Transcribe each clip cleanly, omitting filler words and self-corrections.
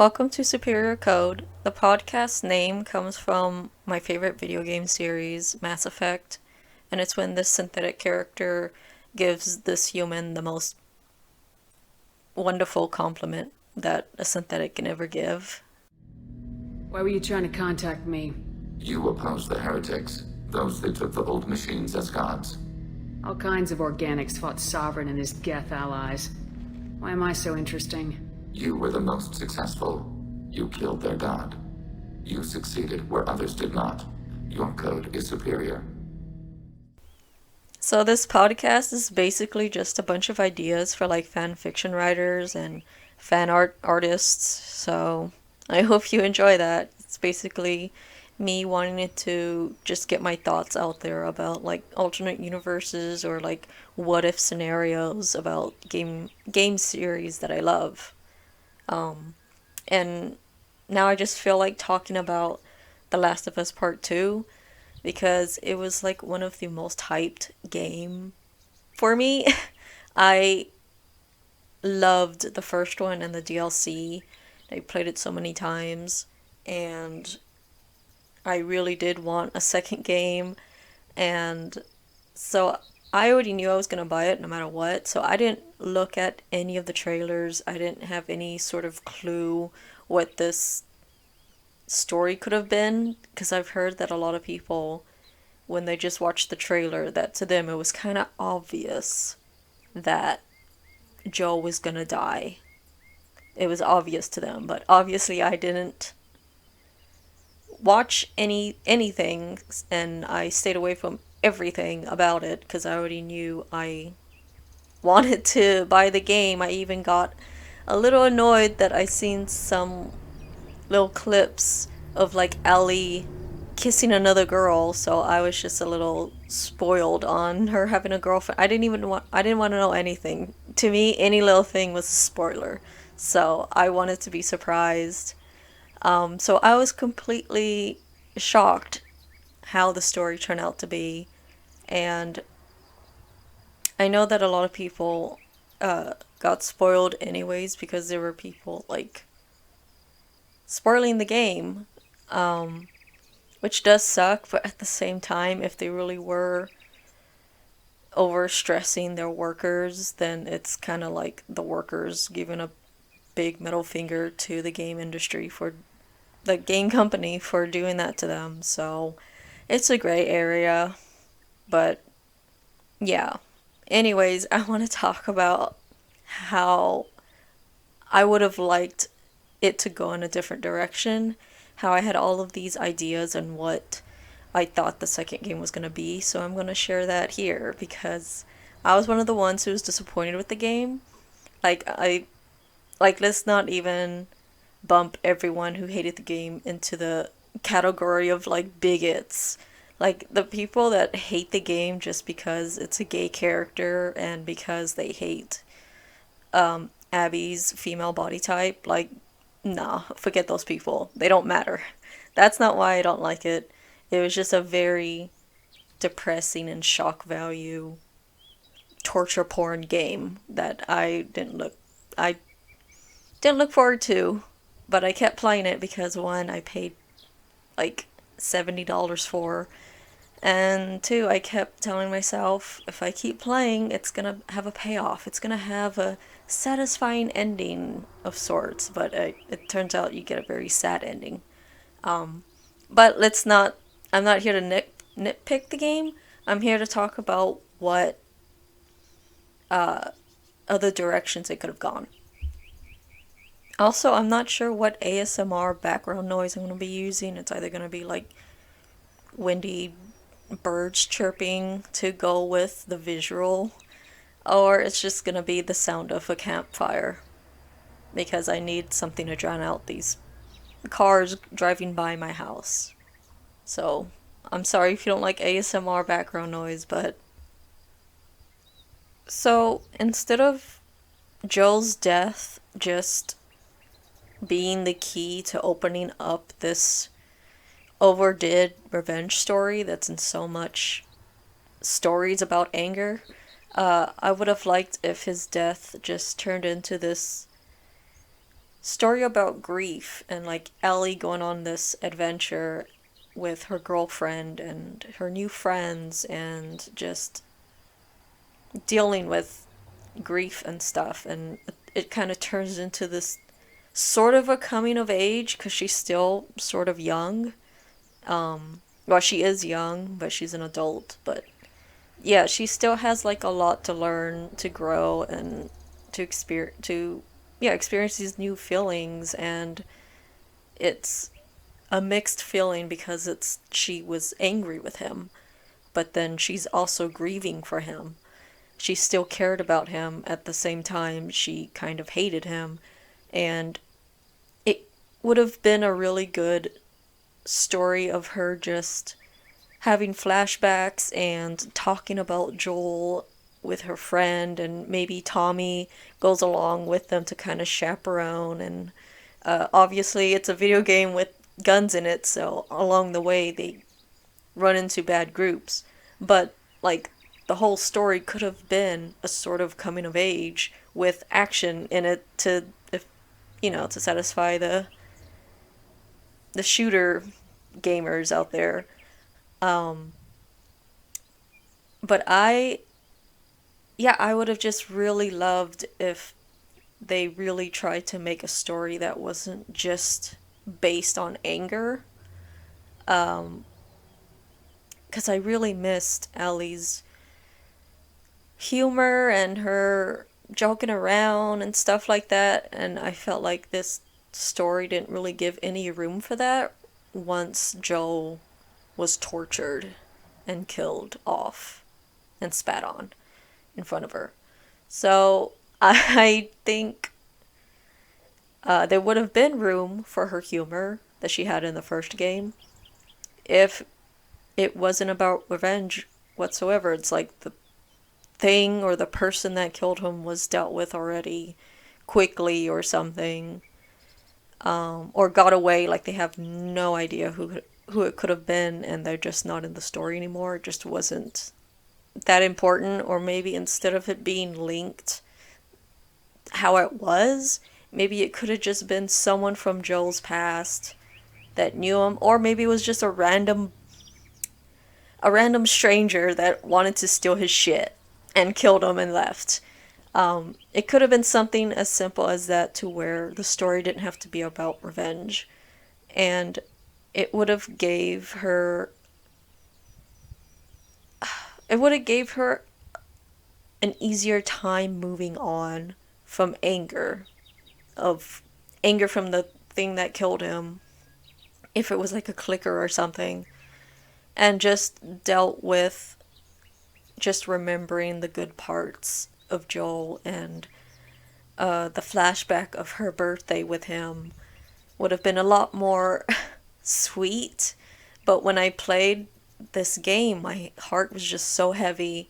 Welcome to Superior Code. The podcast name comes from my favorite video game series, Mass Effect, and it's when this synthetic character gives this human the most wonderful compliment that a synthetic can ever give. Why were you trying to contact me? You oppose the heretics, those that took the old machines as gods. All kinds of organics fought Sovereign and his Geth allies. Why am I so interesting? You were the most successful. You killed their god. You succeeded where others did not. Your code is superior. So this podcast is basically just a bunch of ideas for like fan fiction writers and fan art artists. So I hope you enjoy that. It's basically me wanting to just get my thoughts out there about like alternate universes or like what if scenarios about game series that I love. And now I just feel like talking about The Last of Us Part 2 because it was like one of the most hyped game for me. I loved the first one and the DLC. I played it so many times and I really did want a second game, and so I already knew I was going to buy it no matter what. So I didn't look at any of the trailers. I didn't have any sort of clue what this story could have been because I've heard that a lot of people, when they just watched the trailer, that to them it was kind of obvious that Joe was gonna die. It was obvious to them, but obviously I didn't watch anything, and I stayed away from everything about it because I already knew I wanted to buy the game. I even got a little annoyed that I seen some little clips of like Ellie kissing another girl, so I was just a little spoiled on her having a girlfriend. I didn't want to know anything. To me, any little thing was a spoiler. So I wanted to be surprised. So I was completely shocked how the story turned out to be, and I know that a lot of people got spoiled anyways because there were people like spoiling the game, which does suck, but at the same time, if they really were over stressing their workers, then it's kind of like the workers giving a big middle finger to the game industry for the game company for doing that to them. So it's a gray area, but yeah. Anyways, I want to talk about how I would have liked it to go in a different direction, how I had all of these ideas and what I thought the second game was going to be. So I'm going to share that here because I was one of the ones who was disappointed with the game. Like let's not even bump everyone who hated the game into the category of like bigots. Like the people that hate the game just because it's a gay character and because they hate Abby's female body type, like, nah, forget those people. They don't matter. That's not why I don't like it. It was just a very depressing and shock value torture porn game that I didn't look forward to, but I kept playing it because one, I paid like $70 for, and two, I kept telling myself if I keep playing, it's gonna have a payoff. It's gonna have a satisfying ending of sorts, but it turns out you get a very sad ending. But let's not, I'm not here to nitpick the game. I'm here to talk about what other directions it could have gone. Also, I'm not sure what ASMR background noise I'm going to be using. It's either going to be like windy birds chirping to go with the visual, or it's just going to be the sound of a campfire because I need something to drown out these cars driving by my house. So, I'm sorry if you don't like ASMR background noise, but so instead of Joel's death just being the key to opening up this overdid revenge story that's in so much stories about anger, I would have liked if his death just turned into this story about grief and like Ellie going on this adventure with her girlfriend and her new friends and just dealing with grief and stuff. And it kind of turns into this sort of a coming of age because she's still sort of young. Well, she is young, but she's an adult. But yeah, she still has like a lot to learn, to grow, and experience these new feelings. And it's a mixed feeling because it's she was angry with him, but then she's also grieving for him. She still cared about him at the same time she kind of hated him, and it would have been a really good story of her just having flashbacks and talking about Joel with her friend, and maybe Tommy goes along with them to kind of chaperone. And obviously, it's a video game with guns in it, so along the way, they run into bad groups. But, like, the whole story could have been a sort of coming of age with action in it to, if to satisfy the shooter gamers out there. Um, but I would have just really loved if they really tried to make a story that wasn't just based on anger. Um, because I really missed Ellie's humor and her joking around and stuff like that, and I felt like this story didn't really give any room for that once Joel was tortured and killed off and spat on in front of her. So I think there would have been room for her humor that she had in the first game if it wasn't about revenge whatsoever. It's like the thing or the person that killed him was dealt with already quickly or something, or got away, like they have no idea who it could have been, and they're just not in the story anymore. It just wasn't that important. Or maybe instead of it being linked how it was, maybe it could have just been someone from Joel's past that knew him, or maybe it was just a random stranger that wanted to steal his shit and killed him and left. It could have been something as simple as that, to where the story didn't have to be about revenge, and it would have gave her an easier time moving on from anger from the thing that killed him, if it was like a clicker or something, and just dealt with just remembering the good parts of Joel. And the flashback of her birthday with him would have been a lot more sweet. But when I played this game, my heart was just so heavy.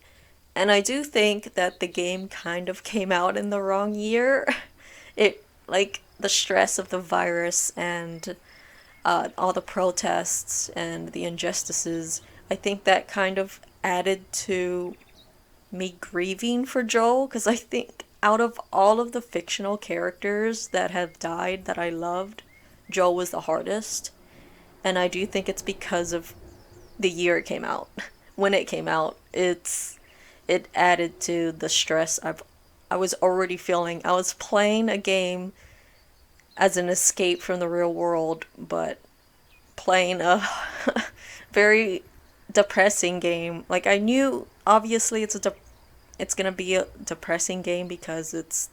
And I do think that the game kind of came out in the wrong year. It, like, the stress of the virus and all the protests and the injustices, I think that kind of added to me grieving for Joel, because I think out of all of the fictional characters that have died that I loved, Joel was the hardest. And I do think it's because of the year it came out. When it came out, it added to the stress I was already feeling. I was playing a game as an escape from the real world, but playing a very depressing game. Like, I knew obviously it's gonna be a depressing game because it's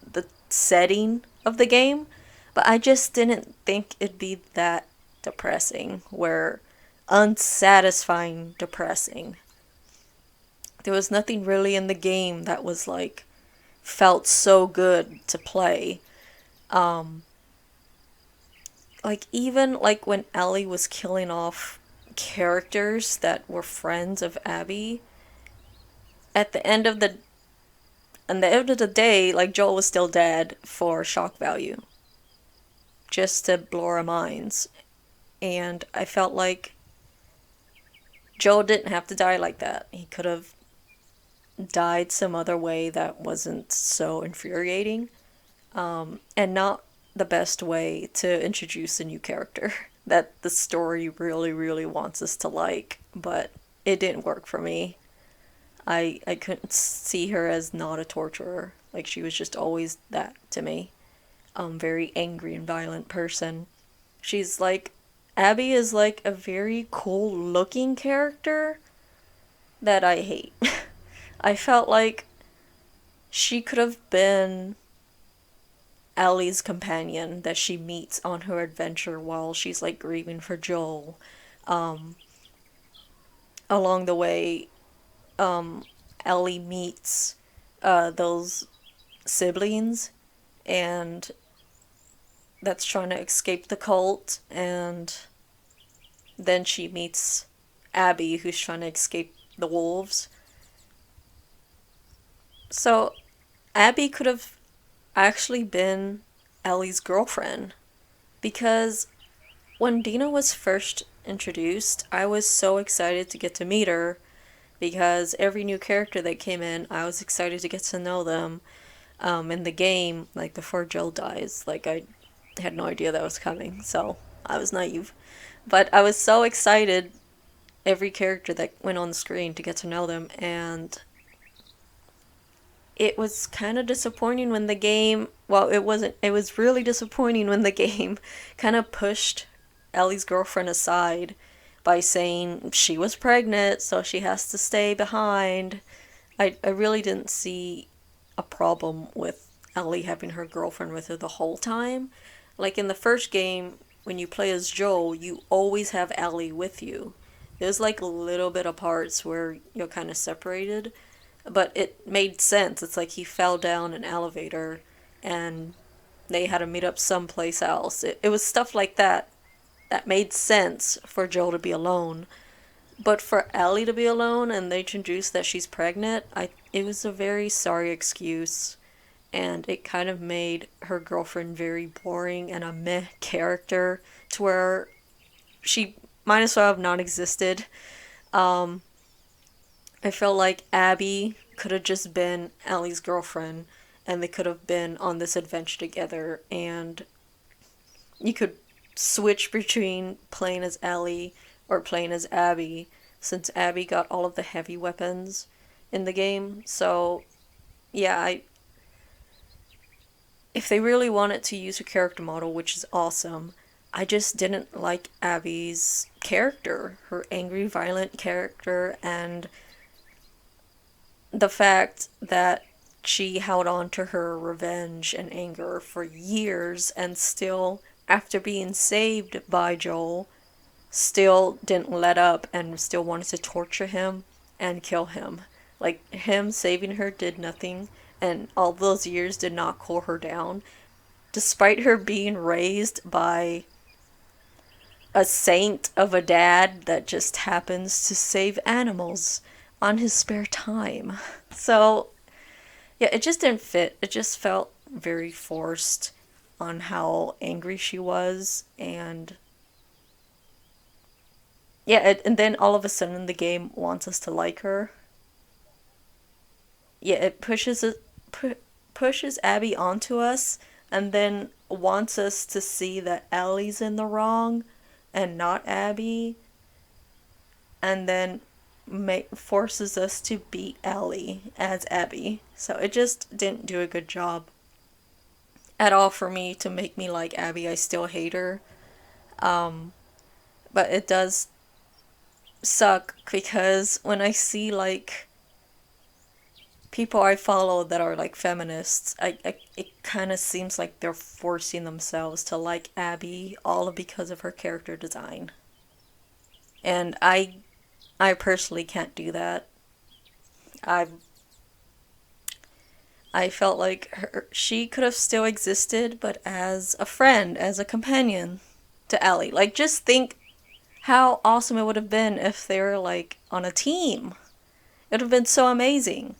the setting of the game, but I just didn't think it'd be that depressing, where unsatisfying depressing. There was nothing really in the game that was like felt so good to play. Um like, even like when Ellie was killing off characters that were friends of Abby, at the end of the day, like, Joel was still dead for shock value, just to blow our minds. And I felt like Joel didn't have to die like that. He could have died some other way that wasn't so infuriating. And not the best way to introduce a new character that the story really, really wants us to like, but it didn't work for me. I couldn't see her as not a torturer. Like she was just always that to me. Very angry and violent person. She's like Abby is like a very cool looking character that I hate. I felt like she could have been Ellie's companion that she meets on her adventure while she's like grieving for Joel. Um, Along the way, Ellie meets those siblings and that's trying to escape the cult, and then she meets Abby who's trying to escape the wolves. So Abby could have actually been Ellie's girlfriend because when Dina was first introduced, I was so excited to get to meet her because every new character that came in, I was excited to get to know them. In the game, like before Joel dies, like I had no idea that was coming, so I was naive. But I was so excited every character that went on the screen to get to know them, and it was kind of disappointing when the game, well, it wasn't, it was really disappointing when the game kind of pushed Ellie's girlfriend aside by saying she was pregnant, so she has to stay behind. I really didn't see a problem with Ellie having her girlfriend with her the whole time. Like in the first game, when you play as Joel, you always have Ellie with you. There's like a little bit of parts where you're kind of separated, but it made sense. It's like he fell down an elevator and they had to meet up someplace else. It was stuff like that that made sense for Joel to be alone. But for Ellie to be alone and they introduce that she's pregnant, it was a very sorry excuse, and it kind of made her girlfriend very boring and a meh character to where she might as well have not existed. Um, I felt like Abby could have just been Ellie's girlfriend and they could have been on this adventure together, and you could switch between playing as Ellie or playing as Abby since Abby got all of the heavy weapons in the game. So, yeah, if they really wanted to use a character model, which is awesome, I just didn't like Abby's character, her angry, violent character, and the fact that she held on to her revenge and anger for years and still, after being saved by Joel, still didn't let up and still wanted to torture him and kill him. Like, him saving her did nothing, and all those years did not cool her down, despite her being raised by a saint of a dad that just happens to save animals on his spare time. So, yeah, it just didn't fit. It just felt very forced on how angry she was, and yeah, and then all of a sudden the game wants us to like her. Yeah, it pushes Abby onto us, and then wants us to see that Ellie's in the wrong and not Abby, and then forces us to beat Ellie as Abby. So it just didn't do a good job at all for me to make me like Abby. I still hate her. Um, but it does suck because when I see like people I follow that are like feminists, it kind of seems like they're forcing themselves to like Abby all because of her character design. And I personally can't do that. I I felt like she could have still existed, but as a friend, as a companion to Ellie. Like, just think how awesome it would have been if they were like on a team. It would have been so amazing.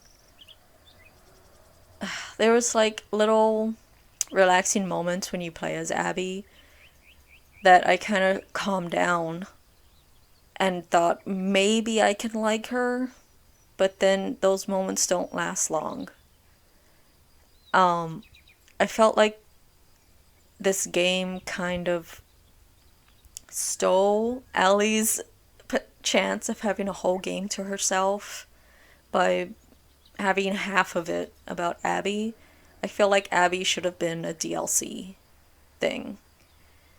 There was like little relaxing moments when you play as Abby that I kind of calmed down and thought maybe I can like her, but then those moments don't last long. Um, I felt like this game kind of stole Ellie's chance of having a whole game to herself by having half of it about Abby. I feel like Abby should have been a DLC thing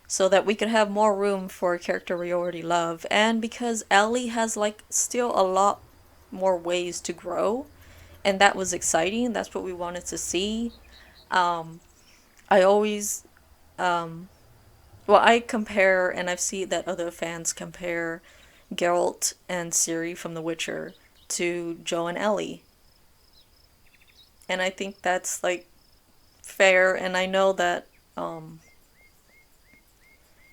so that we could have more room for a character we already love, and because Ellie has like still a lot more ways to grow, and that was exciting. That's what we wanted to see. I always well, I compare, and I've seen that other fans compare Geralt and Ciri from The Witcher to Joe and Ellie. And I think that's like fair, and I know that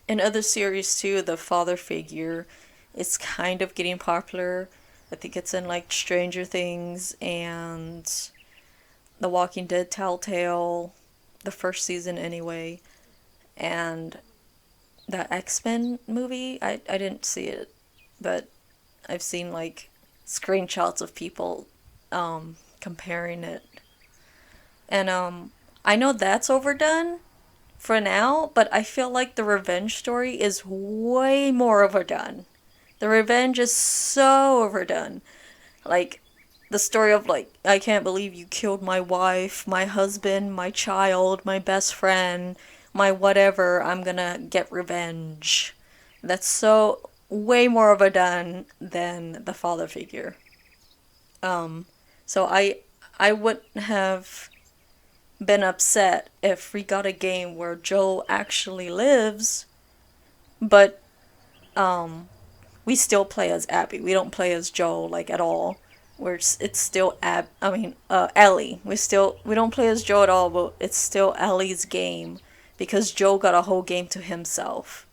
in other series too, the father figure is kind of getting popular. I think it's in like Stranger Things and The Walking Dead Telltale, the first season anyway, and the X-Men movie. I didn't see it, but I've seen like screenshots of people comparing it. And I know that's overdone for now, but I feel like the revenge story is way more overdone. The revenge is so overdone. Like the story of like, I can't believe you killed my wife, my husband, my child, my best friend, my whatever, I'm gonna get revenge. That's so way more overdone than the father figure. So I wouldn't have been upset if we got a game where Joel actually lives, but we still play as Abby. We don't play as Joel like at all. Where it's still Ellie. We don't play as Joe at all, but it's still Ellie's game because Joe got a whole game to himself.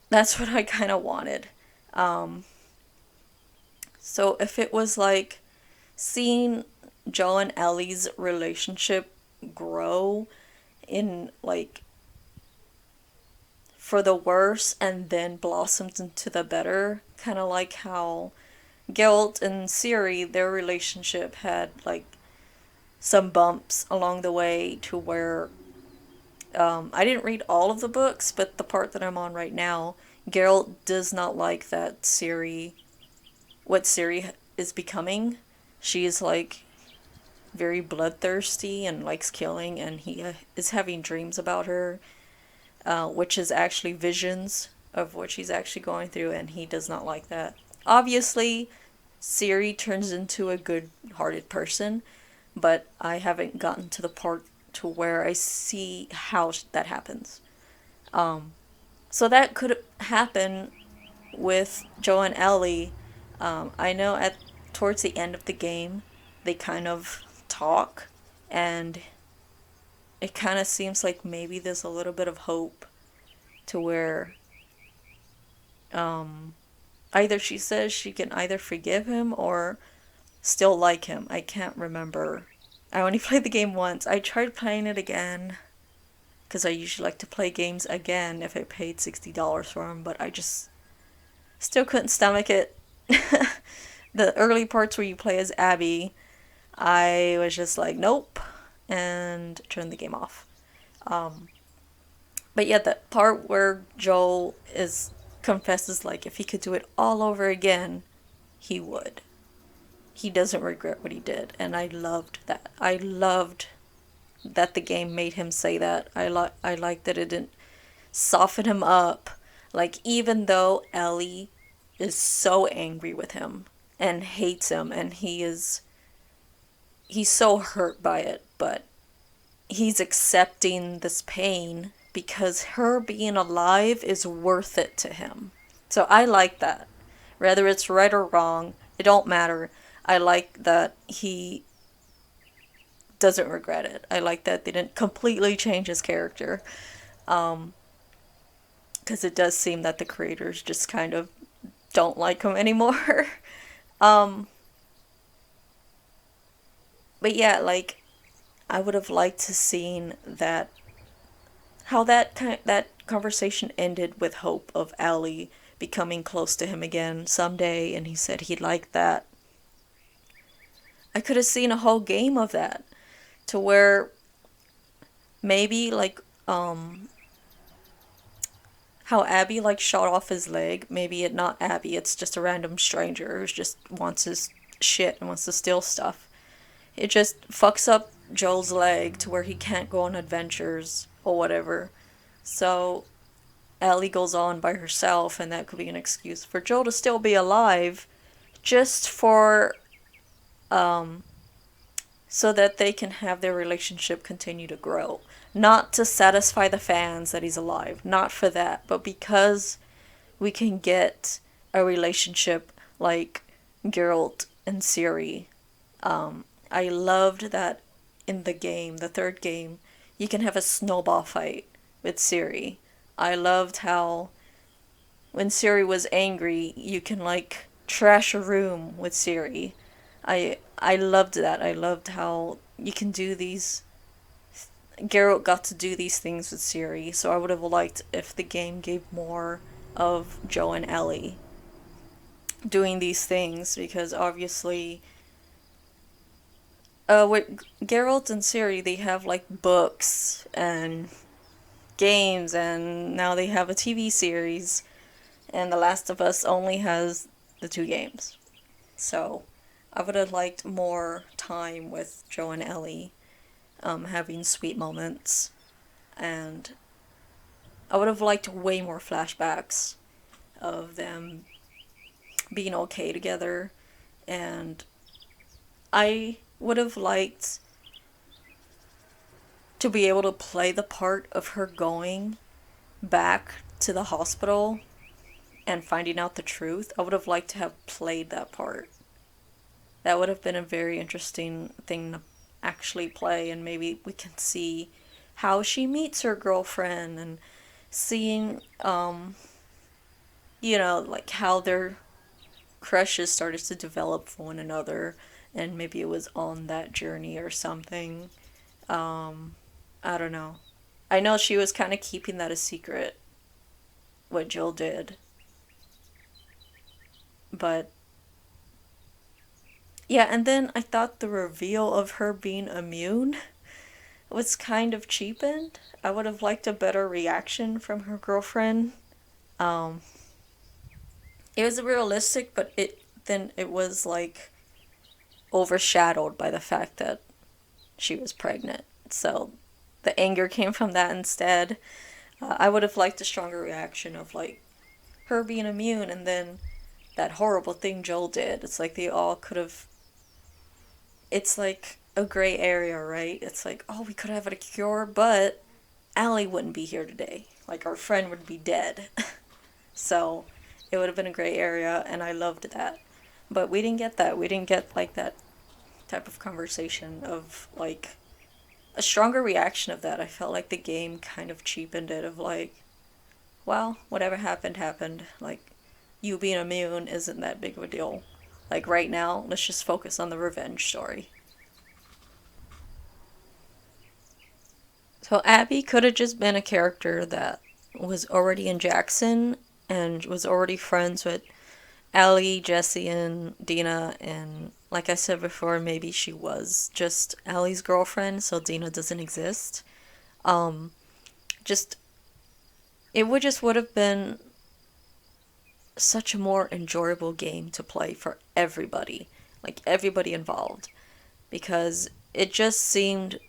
That's what I kind of wanted. So if it was like seeing Joe and Ellie's relationship grow in like for the worse and then blossomed into the better, kind of like how Geralt and Ciri, their relationship had like some bumps along the way to where I didn't read all of the books, but the part that I'm on right now, Geralt does not like that what Ciri is becoming. She is like very bloodthirsty and likes killing, and he is having dreams about her, which is actually visions of what she's actually going through, and he does not like that. Obviously, Ciri turns into a good-hearted person, but I haven't gotten to the part to where I see how that happens. So that could happen with Joe and Ellie. I know at towards the end of the game, they kind of talk, and it kind of seems like maybe there's a little bit of hope to where either she says she can either forgive him or still like him. I can't remember. I only played the game once. I tried playing it again because I usually like to play games again if I paid $60 for them, but I just still couldn't stomach it. The early parts where you play as Abby, I was just like, nope, and turned the game off. But yeah, that part where Joel is confesses like if he could do it all over again, he would. He doesn't regret what he did, and I loved that. I loved that the game made him say that. I like that it didn't soften him up. Like even though Ellie is so angry with him and hates him, and he's so hurt by it, but he's accepting this pain because her being alive is worth it to him. So I like that. Whether it's right or wrong, it don't matter. I like that he doesn't regret it. I like that they didn't completely change his character. Because it does seem that the creators just kind of don't like him anymore. um, but yeah, like I would have liked to seen that how that conversation ended with hope of Ellie becoming close to him again someday, and he said he'd like that. I could have seen a whole game of that to where maybe like um how Abby like shot off his leg. Maybe it not Abby, it's just a random stranger who just wants his shit and wants to steal stuff. It just fucks up Joel's leg to where he can't go on adventures or whatever. So Ellie goes on by herself, and that could be an excuse for Joel to still be alive, just for so that they can have their relationship continue to grow. Not to satisfy the fans that he's alive, not for that, but because we can get a relationship like Geralt and Ciri. I loved that in the game, the third game, you can have a snowball fight with Ciri. I loved how when Ciri was angry, you can like trash a room with Ciri. I loved that. I loved how you can do these. Geralt got to do these things with Ciri, so I would have liked if the game gave more of Joe and Ellie doing these things, because obviously with Geralt and Ciri, they have like books and games, and now they have a TV series, and The Last of Us only has the two games. So I would have liked more time with Joe and Ellie, having sweet moments, and I would have liked way more flashbacks of them being okay together, and I would have liked to be able to play the part of her going back to the hospital and finding out the truth. I would have liked to have played that part. That would have been a very interesting thing to actually play, and maybe we can see how she meets her girlfriend, and seeing like how their crushes started to develop for one another, and maybe it was on that journey or something. I don't know. I know she was kind of keeping that a secret, what Jill did, but yeah, and then I thought the reveal of her being immune was kind of cheapened. I would have liked a better reaction from her girlfriend. Um, it was realistic, but it was like overshadowed by the fact that she was pregnant. So the anger came from that instead. I would have liked a stronger reaction of like her being immune, and then that horrible thing Joel did. It's like they all could have. It's like a gray area, right? It's like, oh, we could have had a cure, but Allie wouldn't be here today. Like, our friend would be dead. So it would have been a gray area, and I loved that. But we didn't get that. We didn't get like that type of conversation of like a stronger reaction of that. I felt like the game kind of cheapened it, of like, well, whatever happened happened. Like, you being immune isn't that big of a deal. Like, right now, let's just focus on the revenge story. So Abby could have just been a character that was already in Jackson and was already friends with Allie, Jesse, and Dina. And like I said before, maybe she was just Allie's girlfriend, so Dina doesn't exist. Um, just would have been such a more enjoyable game to play for everybody, like everybody involved, because it just seemed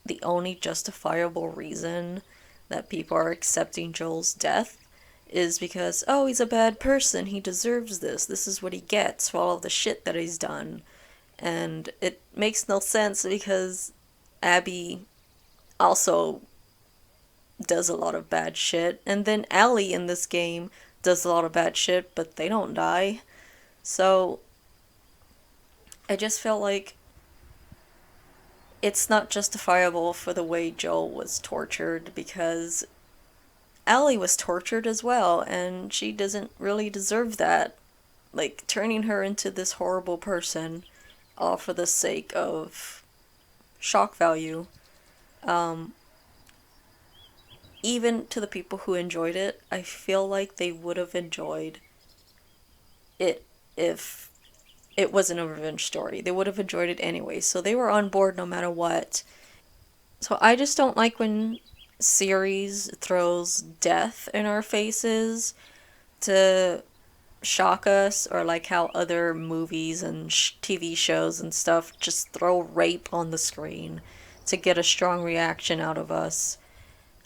the only justifiable reason that people are accepting Joel's death is because, oh, he's a bad person, he deserves this, this is what he gets for all of the shit that he's done. And it makes no sense because Abby also does a lot of bad shit, and then Ellie in this game does a lot of bad shit, but they don't die. So I just felt like it's not justifiable for the way Joel was tortured, because Ellie was tortured as well, and she doesn't really deserve that. Like, turning her into this horrible person all for the sake of shock value. Um, Even to the people who enjoyed it, I feel like they would have enjoyed it if it wasn't a revenge story. They would have enjoyed it anyway, so they were on board no matter what. So I just don't like when series throws death in our faces to shock us, or like how other movies and TV shows and stuff just throw rape on the screen to get a strong reaction out of us.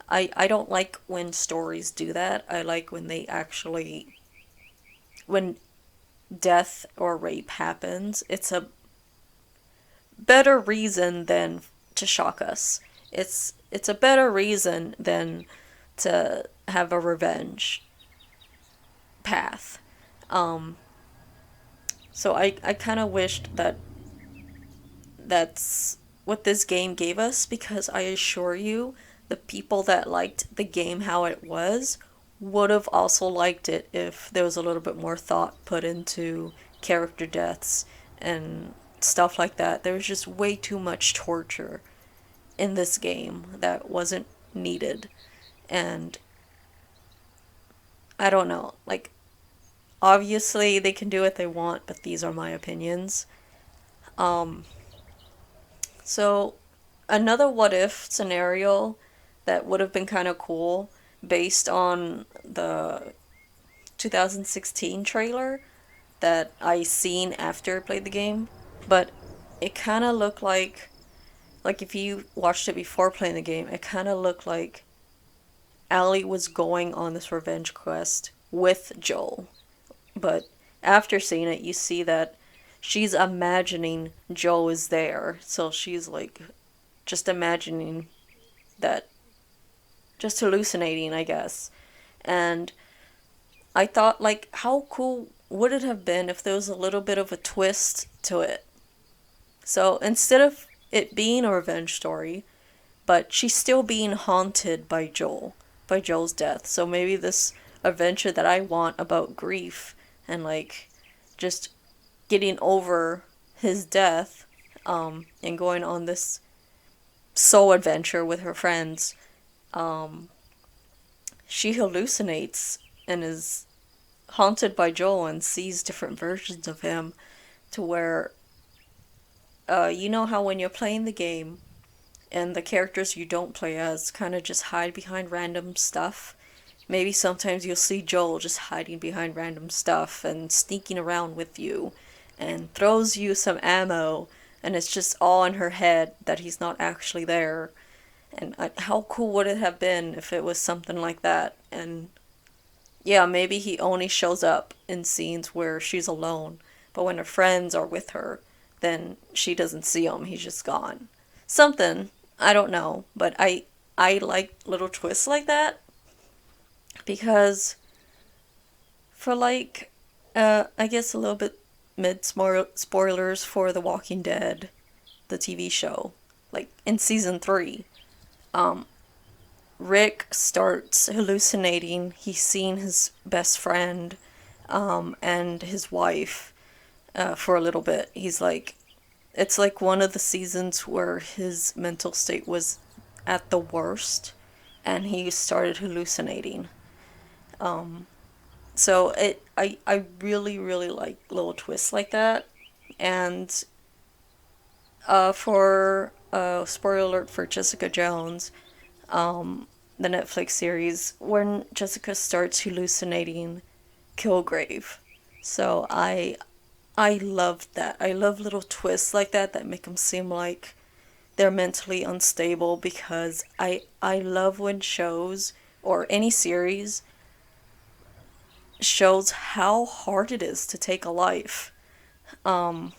I don't like when stories do that. I like when they actually, when death or rape happens, it's a better reason than to shock us. It's a better reason than to have a revenge path. Um, so I kind of wished that that's what this game gave us, because I assure you, the people that liked the game how it was would have also liked it if there was a little bit more thought put into character deaths and stuff like that. There was just way too much torture in this game that wasn't needed. And I don't know, like, obviously they can do what they want, but these are my opinions. Um, so another what if scenario that would have been kind of cool based on the 2016 trailer that I seen after I played the game, but it kind of looked like if you watched it before playing the game, it kind of looked like Allie was going on this revenge quest with Joel. But after seeing it, you see that she's imagining Joel is there. So she's like just imagining that, just hallucinating, I guess. And I thought, like, how cool would it have been if there was a little bit of a twist to it? So instead of it being a revenge story, but she's still being haunted by Joel, by Joel's death. So maybe this adventure that I want about grief and like just getting over his death, and going on this soul adventure with her friends, um, she hallucinates and is haunted by Joel and sees different versions of him to where, you know how when you're playing the game and the characters you don't play as kind of just hide behind random stuff. Maybe sometimes you'll see Joel just hiding behind random stuff and sneaking around with you and throws you some ammo, and it's just all in her head that he's not actually there. And how cool would it have been if it was something like that? And yeah, maybe he only shows up in scenes where she's alone, but when her friends are with her, then she doesn't see him, he's just gone. Something, I don't know, but I like little twists like that, because for like, I guess a little bit mid spoilers for The Walking Dead, the TV show, like in season 3, um, Rick starts hallucinating. He's seen his best friend, and his wife, for a little bit. He's like, it's like one of the seasons where his mental state was at the worst, and he started hallucinating. Um, so I really really like little twists like that, and for spoiler alert for Jessica Jones, the Netflix series, when Jessica starts hallucinating Kilgrave. So I love that. I love little twists like that that make them seem like they're mentally unstable, because I love when shows or any series shows how hard it is to take a life. Um,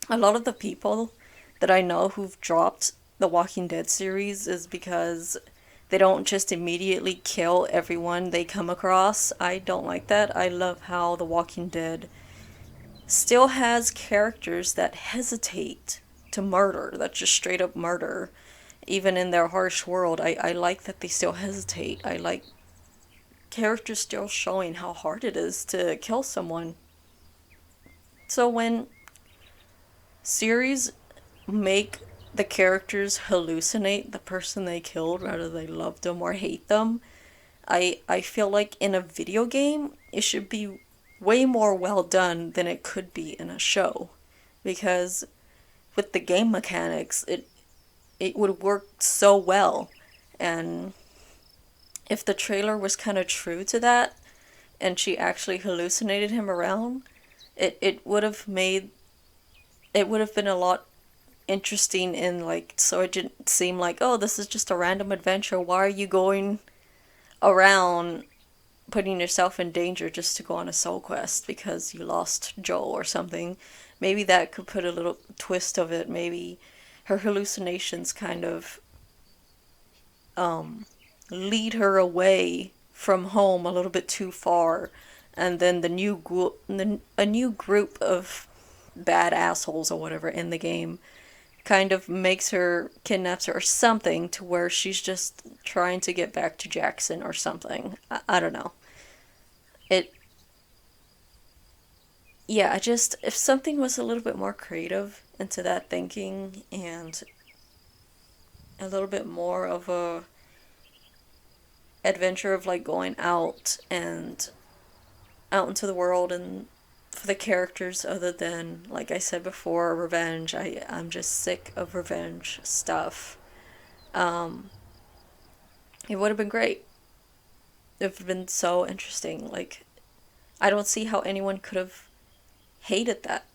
a lot of the people that I know who've dropped the Walking Dead series is because they don't just immediately kill everyone they come across. I don't like that. I love how The Walking Dead still has characters that hesitate to murder, that just straight up murder. Even in their harsh world, I like that they still hesitate. I like characters still showing how hard it is to kill someone. So when series make the characters hallucinate the person they killed rather they love them or hate them, I feel like in a video game it should be way more well done than it could be in a show. Because with the game mechanics, it would work so well. And if the trailer was kind of true to that, and she actually hallucinated him around, it would have made it would have been a lot interesting in like so it didn't seem like, oh, this is just a random adventure. Why are you going around putting yourself in danger just to go on a soul quest because you lost Joel or something? Maybe that could put a little twist of it. Maybe her hallucinations kind of lead her away from home a little bit too far, and then a new group of bad assholes or whatever in the game kind of makes her kidnaps her or something to where she's just trying to get back to Jackson or something. I don't know. It yeah, I just if something was a little bit more creative into that thinking and a little bit more of a adventure of like going out into the world and for the characters other than like I said before revenge. I'm just sick of revenge stuff. Um it would have been great. It would have been so interesting. Like I don't see how anyone could have hated that.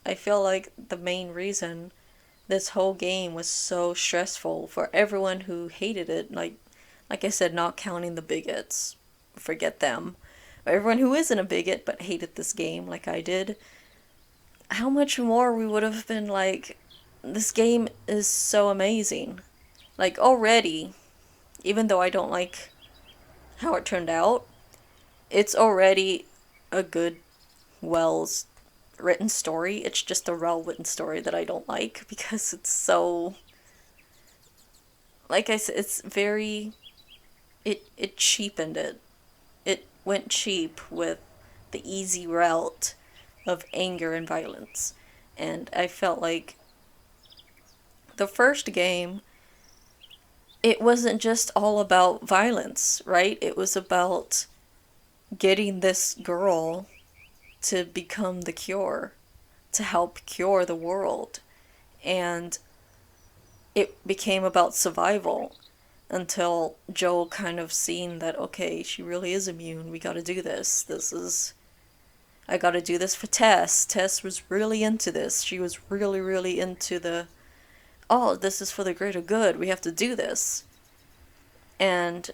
I feel like the main reason this whole game was so stressful for everyone who hated it, like I said, not counting the bigots, forget them. But everyone who isn't a bigot but hated this game like I did, how much more we would have been like, this game is so amazing. Like already, even though I don't like how it turned out, it's already a good, well written story. It's just a well written story that I don't like because it's so, like I said, it's very, it cheapened it. It went cheap with the easy route of anger and violence. And I felt like the first game, it wasn't just all about violence, right? It was about getting this girl to become the cure, to help cure the world. And it became about survival until Joel kind of seen that, okay, she really is immune. We gotta do this. I gotta do this for Tess. Tess was really into this. She was really, really into oh, this is for the greater good. We have to do this. And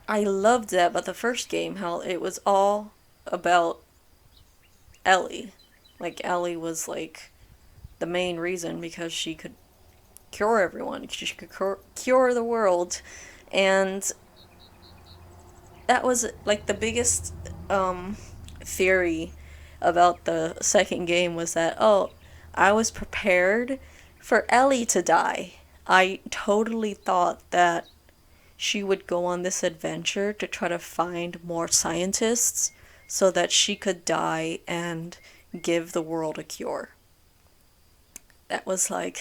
I loved that about the first game, how it was all about Ellie. Like, Ellie was like the main reason because she could cure everyone. She could cure the world. And that was like the biggest theory about the second game was that, oh, I was prepared for Ellie to die. I totally thought that she would go on this adventure to try to find more scientists so that she could die and give the world a cure. That was like,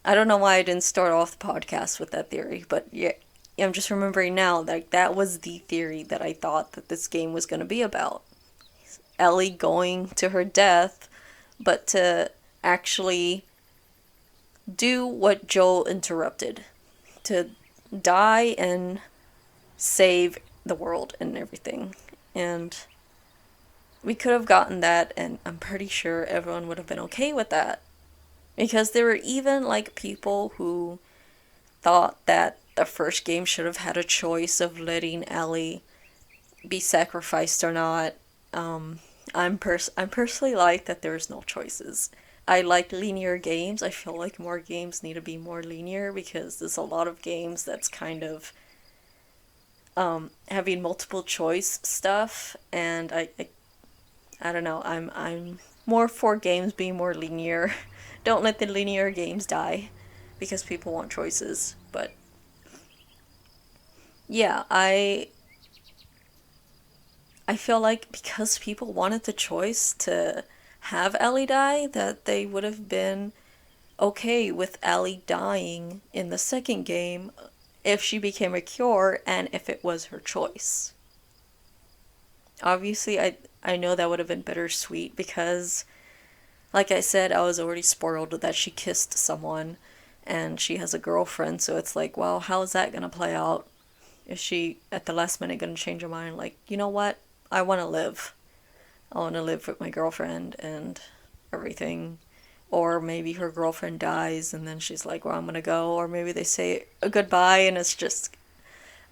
I don't know why I didn't start off the podcast with that theory, but yeah, I'm just remembering now that that was the theory that I thought that this game was going to be about. Ellie going to her death, but to actually do what Joel interrupted, to die and save the world and everything. And we could have gotten that, and I'm pretty sure everyone would have been okay with that. Because there were even like people who thought that the first game should have had a choice of letting Ellie be sacrificed or not. I'm personally like that there's no choices. I like linear games. I feel like more games need to be more linear because there's a lot of games that's kind of having multiple choice stuff, and I don't know. I'm more for games being more linear. Don't let the linear games die because people want choices. But yeah, I feel like because people wanted the choice to have Ellie die, that they would have been okay with Ellie dying in the second game if she became a cure and if it was her choice. Obviously, I know that would have been bittersweet because, like I said, I was already spoiled that she kissed someone, and she has a girlfriend, so it's like, well, how is that gonna play out? Is she at the last minute gonna change her mind? Like, you know what? I want to live. I want to live with my girlfriend and everything. Or maybe her girlfriend dies and then she's like, well, I'm gonna go. Or maybe they say a goodbye and it's just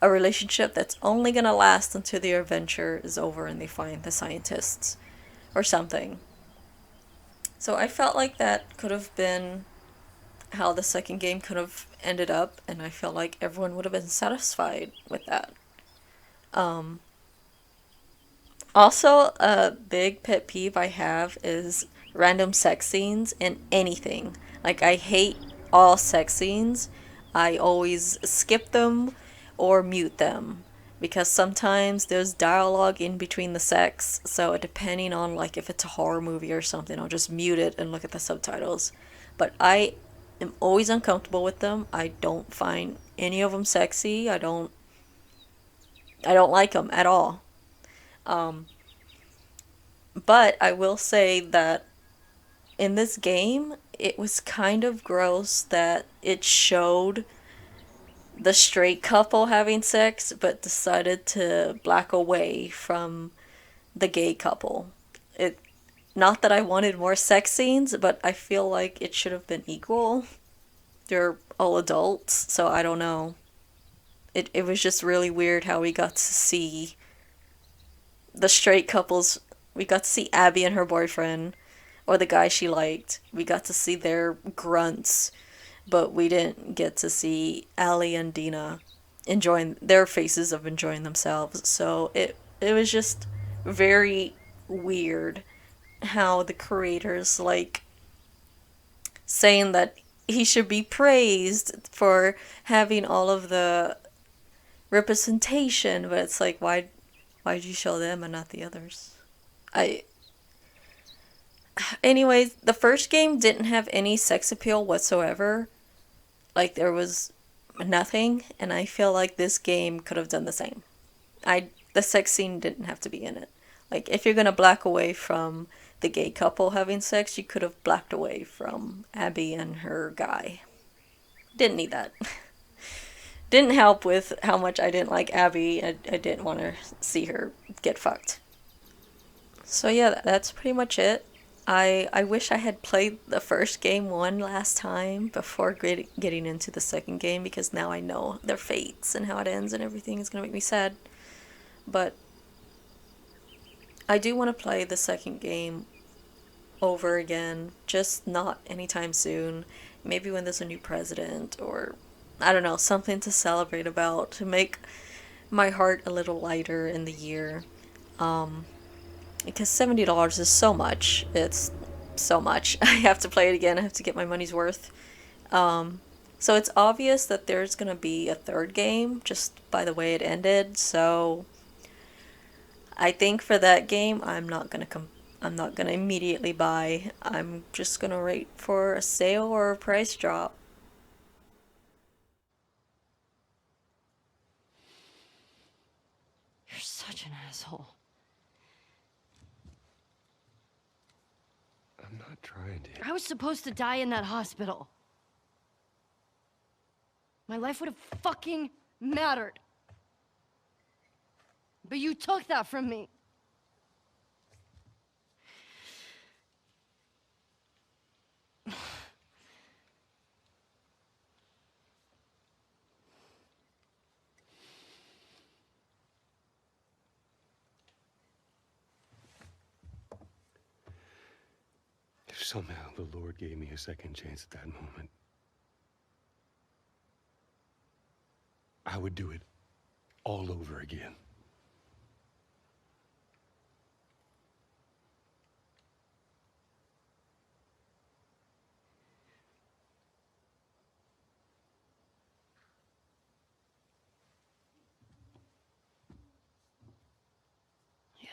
a relationship that's only gonna last until the adventure is over and they find the scientists or something. So I felt like that could have been how the second game could have ended up, and I felt like everyone would have been satisfied with that. Um, Also, a big pet peeve I have is random sex scenes in anything. Like, I hate all sex scenes. I always skip them or mute them because sometimes there's dialogue in between the sex. So, depending on like if it's a horror movie or something, I'll just mute it and look at the subtitles. But I am always uncomfortable with them. I don't find any of them sexy. I don't like them at all. Um, But I will say that in this game, it was kind of gross that it showed the straight couple having sex, but decided to black away from the gay couple. It Not that I wanted more sex scenes, but I feel like it should have been equal. They're all adults, so I don't know. It was just really weird how we got to see the straight couples. We got to see Abby and her boyfriend, or the guy she liked. We got to see their grunts, but we didn't get to see Allie and Dina enjoying their faces of enjoying themselves. So it was just very weird how the creators like saying that he should be praised for having all of the representation, but it's like why'd you show them and not the others? I Anyways, the first game didn't have any sex appeal whatsoever. Like there was nothing, and I feel like this game could have done the same. The sex scene didn't have to be in it. Like if you're gonna black away from the gay couple having sex, you could have blacked away from Abby and her guy. Didn't need that. Didn't help with how much I didn't like Abby. I didn't want to see her get fucked. So yeah, that's pretty much it. I wish I had played the first game one last time before getting into the second game because now I know their fates and how it ends and everything is gonna make me sad. But I do want to play the second game over again, just not anytime soon. Maybe when there's a new president or I don't know, something to celebrate about to make my heart a little lighter in the year. Um, because $70 is so much. It's so much. I have to play it again. I have to get my money's worth. Um, so it's obvious that there's gonna be a third game just by the way it ended. So I think for that game, I'm not gonna immediately buy. I'm just gonna wait for a sale or a price drop. You're such an asshole. I'm not trying to. I was supposed to die in that hospital. My life would have fucking mattered. But you took that from me. If somehow the Lord gave me a second chance at that moment, I would do it all over again. Yeah.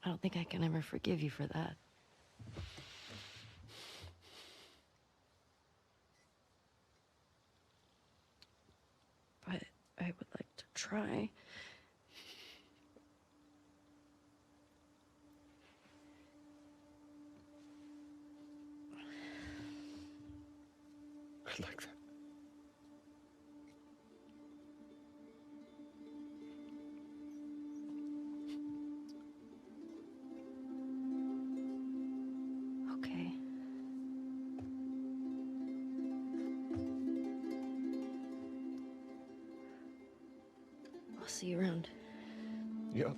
I don't think I can ever forgive you for that. But I would like to try. I'd like that. Okay. I'll see you around. Yep.